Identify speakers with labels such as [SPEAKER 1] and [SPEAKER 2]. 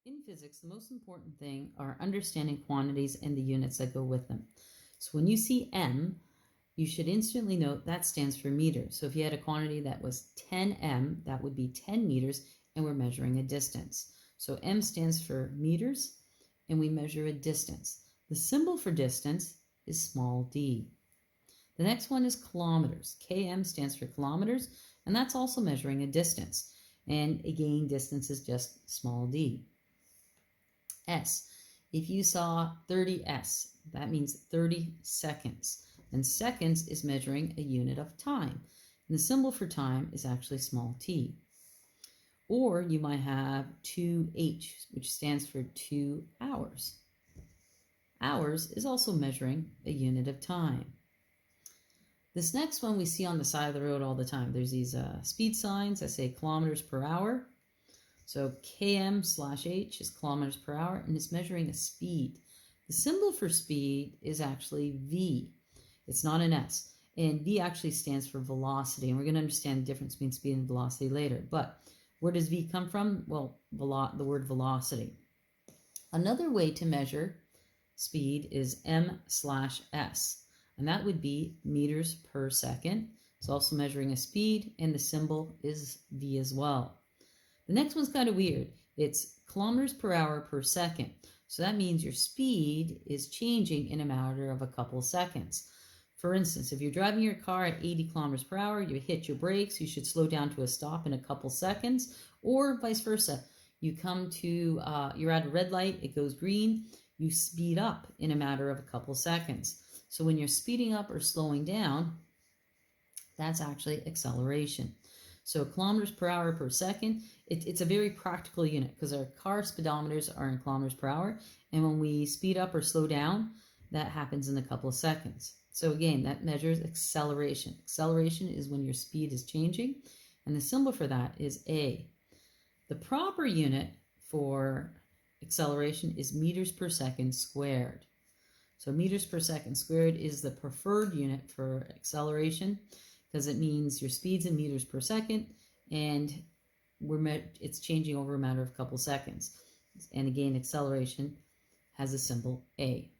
[SPEAKER 1] In physics, the most important thing are understanding quantities and the units that go with them. So when you see m, you should instantly note that stands for meters. So if you had a quantity that was 10m, that would be 10 meters, and we're measuring a distance. So m stands for meters, and we measure a distance. The symbol for distance is small d. The next one is kilometers. Km stands for kilometers, and that's also measuring a distance. And again, distance is just small d. S. If you saw 30s, that means 30 seconds. And seconds is measuring a unit of time. And the symbol for time is actually small t. Or you might have 2h, which stands for 2 hours. Hours is also measuring a unit of time. This next one we see on the side of the road all the time. There's these speed signs that say kilometers per hour. So km/h is kilometers per hour, and it's measuring a speed. The symbol for speed is actually v. It's not an s. And v actually stands for velocity, and we're going to understand the difference between speed and velocity later. But where does v come from? Well, the word velocity. Another way to measure speed is m/s, and that would be meters per second. It's also measuring a speed, and the symbol is v as well. The next one's kind of weird. It's kilometers per hour per second. So that means your speed is changing in a matter of a couple seconds. For instance, if you're driving your car at 80 kilometers per hour, you hit your brakes, you should slow down to a stop in a couple seconds, or vice versa. You come to, you're at a red light, it goes green, you speed up in a matter of a couple seconds. So when you're speeding up or slowing down, that's actually acceleration. So kilometers per hour per second, it's a very practical unit because our car speedometers are in kilometers per hour. And when we speed up or slow down, that happens in a couple of seconds. So again, that measures acceleration. Acceleration is when your speed is changing. And the symbol for that is A. The proper unit for acceleration is meters per second squared. So meters per second squared is the preferred unit for acceleration, because it means your speed's in meters per second, and it's changing over a matter of a couple seconds. And again, acceleration has a symbol A.